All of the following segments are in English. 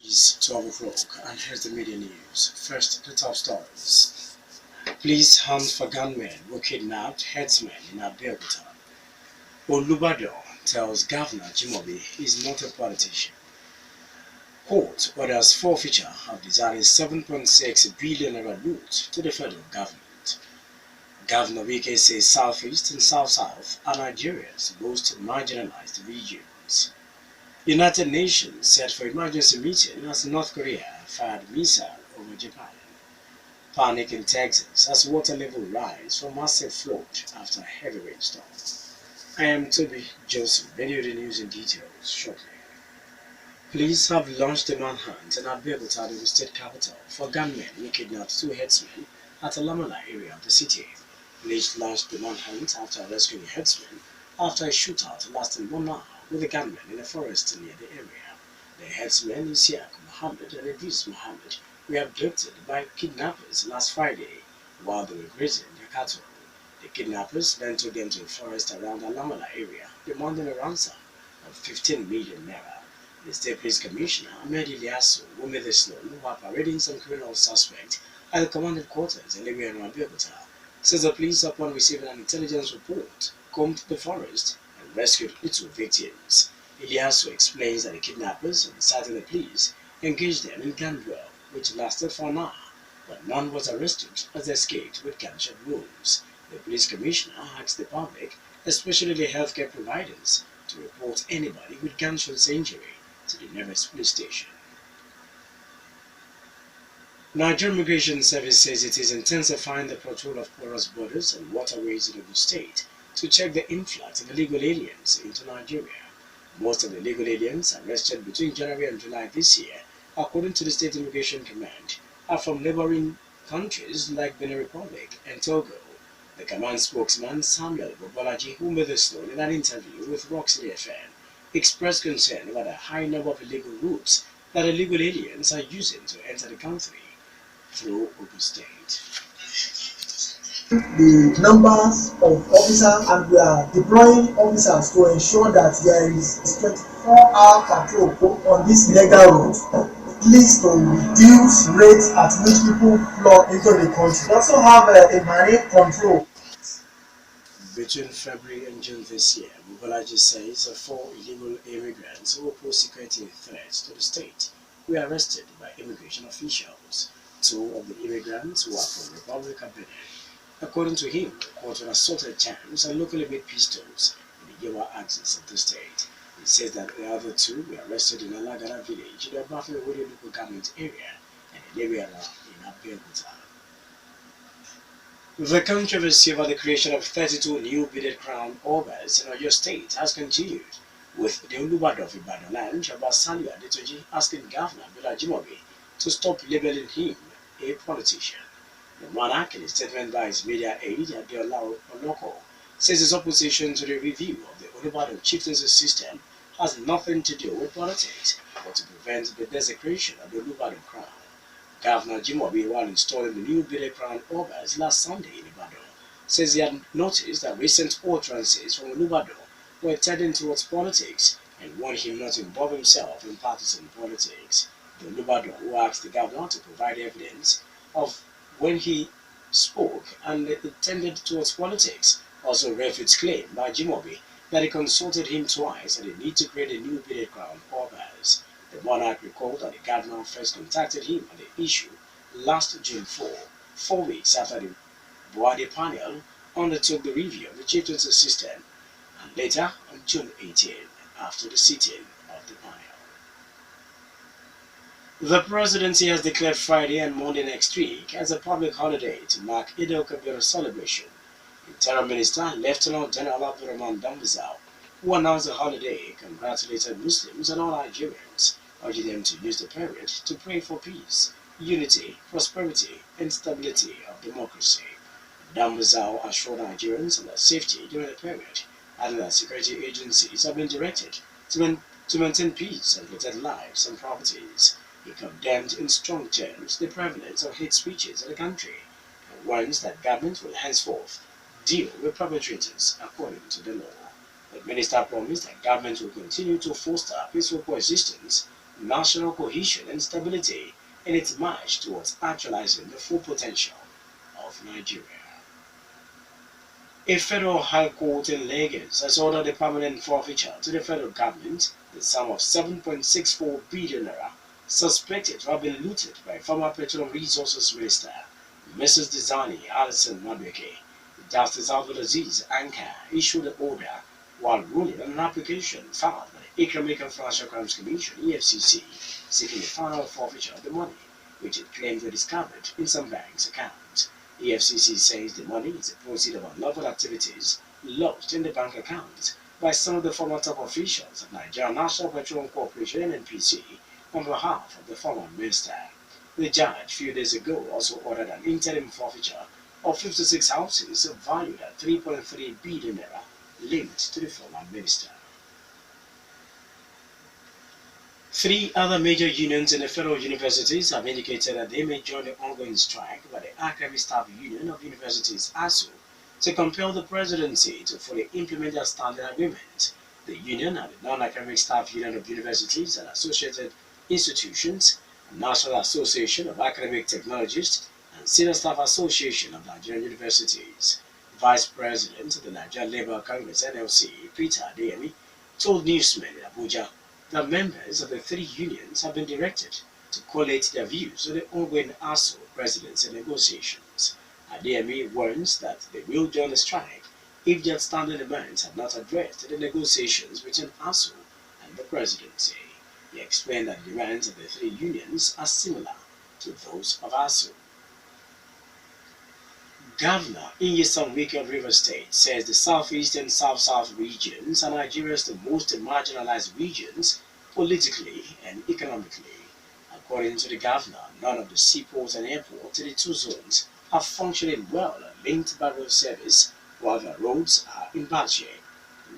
It's 12 o'clock and here's the media news. First, the top stories. Police hunt for gunmen who kidnapped herdsmen in Abeokuta. Olubado tells Governor Jimobi he's not a politician. Court orders forfeiture of designing 7.6 billion naira loot to the federal government. Governor Wike says Southeast and South-South are Nigeria's most marginalized regions. United Nations set for emergency meeting as North Korea fired missile over Japan. Panic in Texas as water level rise from massive flood after heavy rainstorm. I am Tobi Joseph, radio the news in details shortly. Police have launched a manhunt in Abeokuta, the state capital, for gunmen who kidnapped two herdsmen at the Lamala area of the city. Police launched the manhunt after rescuing herdsmen after a shootout lasting 1 hour with the gunmen in a forest near the area. The herdsmen Isiaq Mohammed and Idris Mohammed were abducted by kidnappers last Friday while they were grazing their cattle. The kidnappers then took them to a forest around the Lamala area, demanding a ransom of 15 million naira. The State Police Commissioner, Ahmed Ilyasu, who made this known while parading some criminal suspects at the commanded quarters in Lewiano Abeokuta, says the police, upon receiving an intelligence report, combed the forest and rescued the two victims. Ilyasu explains that the kidnappers, on citing the police, engaged them in gun duel, which lasted for an hour, but none was arrested as they escaped with gunshot wounds. The police commissioner asked the public, especially the healthcare providers, to report anybody with gunshot injury to the nearest police station. Nigerian Immigration Service says it is intensifying the patrol of porous borders and waterways in the state to check the influx of illegal aliens into Nigeria. Most of the illegal aliens arrested between January and July this year, according to the State Immigration Command, are from neighboring countries like Benin Republic and Togo. The command spokesman Samuel Bobolaji, who made this known in an interview with Rock City FM, expressed concern about the high number of illegal routes that illegal aliens are using to enter the country through Ogun State. The numbers of officers, and we are deploying officers to ensure that there is 24-hour patrol on this legal route, at least to reduce rates at which people flood into the country. We also have a marine control. Between February and June this year, Bobolaji says 4 illegal immigrants who pose security threats to the state were arrested by immigration officials. 2 of the immigrants who are from Republic of Benin. According to him, the court had assaulted charms and locally made pistols in the Yewa axis of the state. He says that the other 2 were arrested in Alagara village in the Bafewode local government area and in area in Abeokuta. The controversy over the creation of 32 new beaded crown orbits in Oyo State has continued, with the Olubado of Ibadan land, Saliu Adetoji, asking Governor Bola Jimobi to stop labeling him a politician. The monarch, in a statement by his media aide, Adeola Oloko, says his opposition to the review of the Olubado chieftaincy system has nothing to do with politics, but to prevent the desecration of the Olubado crown. Governor Jimobi, while installing the new beaded crown orbits last Sunday in Ibadan, says he had noticed that recent utterances from Olubado were tending towards politics and warned him not to involve himself in partisan politics. The Olubado, who asked the governor to provide evidence of when he spoke and it tended towards politics, also refutes claim by Jimobi that he consulted him twice on the need to create a new beaded crown orbits. The monarch recalled that the governor first contacted him on the issue last June 4 weeks after the Buhari panel undertook the review of the chieftaincy system, and later on June 18 after the sitting of the panel. The presidency has declared Friday and Monday next week as a public holiday to mark Eid al-Kabir celebration. Interior Minister Lieutenant General Abdurrahman Dambazao, who announced the holiday, congratulated Muslims and all Nigerians, urging them to use the period to pray for peace, unity, prosperity, and stability of democracy. Dambazao assured Nigerians of their safety during the period, adding that security agencies have been directed to maintain peace and protect lives and properties. He condemned in strong terms the prevalence of hate speeches in the country and warns that government will henceforth deal with perpetrators according to the law. The minister promised that government will continue to foster peaceful coexistence national cohesion and stability in its march towards actualizing the full potential of Nigeria. A federal high court in Lagos has ordered a permanent forfeiture to the federal government the sum of 7.64 billion naira suspected to have been looted by former Petroleum Resources Minister Mrs. Dizani Alison Mabeke. Justice Abdulaziz Anka issued the order while ruling on an application filed by the Economic and Financial Crimes Commission (EFCC) seeking a final forfeiture of the money, which it claimed were discovered in some banks' accounts. EFCC says the money is the proceeds of unlawful activities lost in the bank accounts by some of the former top officials of Nigeria National Petroleum Corporation (NNPC) on behalf of the former minister. The judge a few days ago also ordered an interim forfeiture of 56 houses valued at 3.3 billion naira linked to the former minister. Three other major unions in the federal universities have indicated that they may join the ongoing strike by the Academic Staff Union of Universities (ASU) to compel the presidency to fully implement their standing agreement. The union and the Non-Academic Staff Union of Universities and Associated Institutions, National Association of Academic Technologists, and Senior Staff Association of Nigerian Universities. Vice President of the Nigerian Labour Congress (NLC), Peter Adeyemi, told newsmen in Abuja that members of the three unions have been directed to collate their views on the ongoing ASU presidency negotiations. Adeyemi warns that they will join the strike if the outstanding demands have not addressed the negotiations between ASU and the presidency. He explained that the demands of the three unions are similar to those of ASU. Governor Nyesom Wike of Rivers State says the southeast and south-south regions are Nigeria's the most marginalized regions politically and economically. According to the governor, none of the seaports and airports in the two zones are functioning well and linked by road service, while their roads are in bad shape.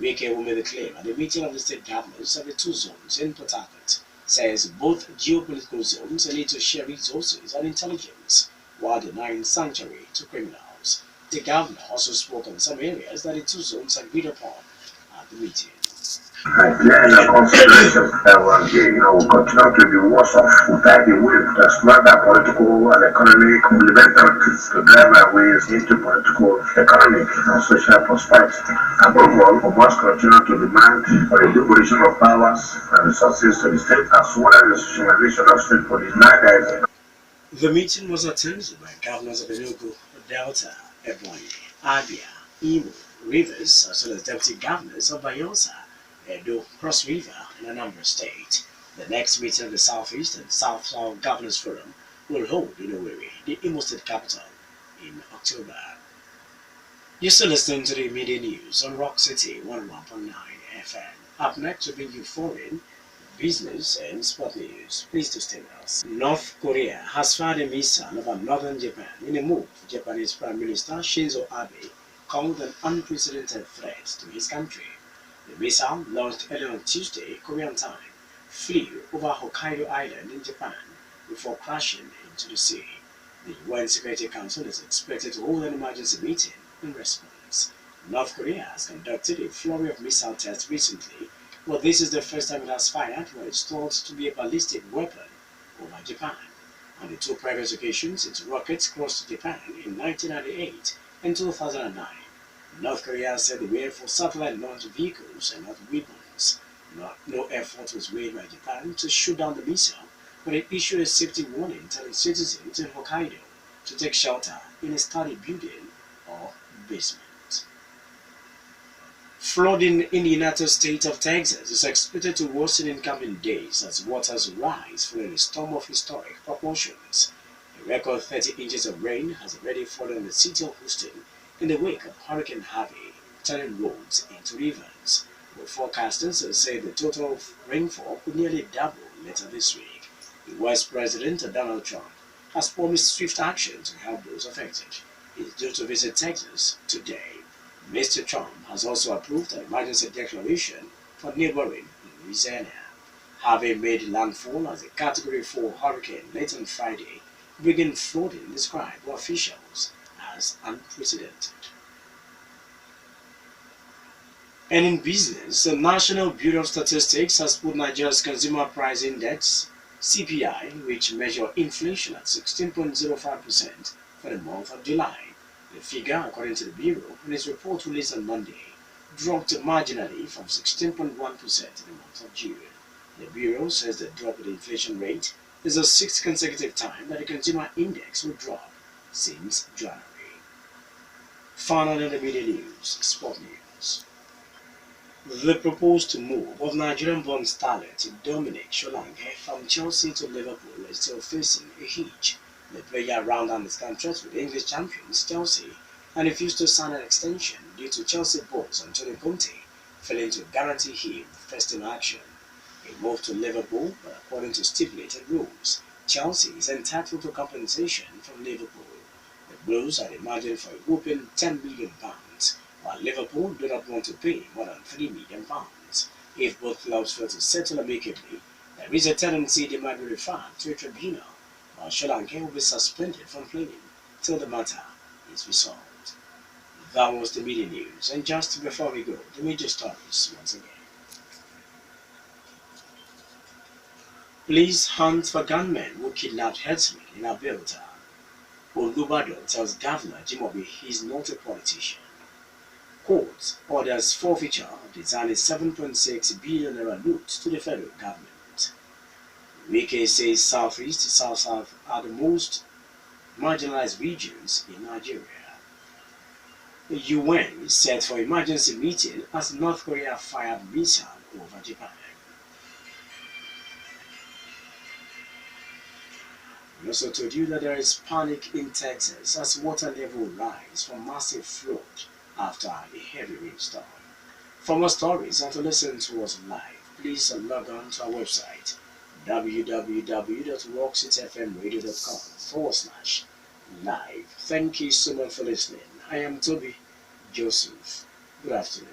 Wike, who made the claim at the meeting of the state governors of the two zones in Port Harcourt, says both geopolitical zones need to share resources and intelligence while denying sanctuary to criminals. The governor also spoke on some areas that the two zones agreed upon at the meeting. Nigeria consideration that will continue to be worse off without the way that smarter political and economic complementarities to drive our ways into political, economic, and social prosperity. Above all, we must continue to demand for the devolution of powers and resources to the state as well as the institutionalization of state police. Neither The meeting was attended by governors of Enugu, Delta, Ebonyi, Abia, Imo, Rivers, as well as deputy governors of Bayelsa, Edo, Cross River, and Anambra State. The next meeting of the Southeast and South-South Governors Forum will hold in Owerri, the Imo State capital, in October. You're still listening to the Midday News on Rock City 101.9 FM. Up next to bring you foreign, business and sport news. Please do stay with us. North Korea has fired a missile over northern Japan in a move Japanese Prime Minister Shinzo Abe called an unprecedented threat to his country. The missile, launched early on Tuesday Korean time, flew over Hokkaido Island in Japan before crashing into the sea. The UN Security Council is expected to hold an emergency meeting in response. North Korea has conducted a flurry of missile tests recently, but this is the first time it has fired what is thought to be a ballistic weapon over Japan. On the two previous occasions, its rockets crossed Japan in 1998 and 2009. North Korea said they were for satellite launch vehicles and not weapons. No effort was made by Japan to shoot down the missile, but it issued a safety warning telling citizens in Hokkaido to take shelter in a study building or basement. Flooding in the United States of Texas is expected to worsen in coming days as waters rise following a storm of historic proportions. A record 30 inches of rain has already fallen in the city of Houston in the wake of Hurricane Harvey, turning roads into rivers. But forecasters say the total rainfall could nearly double later this week. The US President Donald Trump has promised swift action to help those affected. He is due to visit Texas today. Mr. Trump has also approved an emergency declaration for neighboring Louisiana. Having made landfall as a Category 4 hurricane late on Friday, bringing flooding described by officials as unprecedented. And in business, the National Bureau of Statistics has put Nigeria's Consumer Price Index (CPI), which measures inflation at 16.05% for the month of July. The figure, according to the Bureau, in its report released on Monday, dropped marginally from 16.1% in the month of June. The Bureau says the drop in the inflation rate is the sixth consecutive time that the consumer index will drop since January. Finally, in the media news, sport news. The proposed move of Nigerian-born starlet Dominic Solanke from Chelsea to Liverpool is still facing a hitch. The player round out his contract with English champions Chelsea and refused to sign an extension due to Chelsea boss Antonio Conte failing to guarantee him first-team action. He moved to Liverpool, but according to stipulated rules, Chelsea is entitled to compensation from Liverpool. The Blues are imagined for a whopping £10 million, while Liverpool do not want to pay more than £3 million. If both clubs fail to settle amicably, there is a tendency they might be referred to a tribunal, while Solanke will be suspended from playing till the matter is resolved. That was the media news, and just before we go, the major stories once again. Police hunt for gunmen who kidnapped herdsmen in Abeokuta. Olubado tells Governor Jimobi he is not a politician. Court orders forfeiture of the Zani's 7.6 billion naira loot to the federal government. Wike says Southeast and South-South are the most marginalized regions in Nigeria. The UN is set for emergency meeting as North Korea fired missile over Japan. We also told you that there is panic in Texas as water level rise from massive flood after a heavy rainstorm. For more stories and to listen to us live, please log on to our website www.rockcityfmradio.com/live. Thank you so much for listening. I am Tobi Joseph. Good afternoon.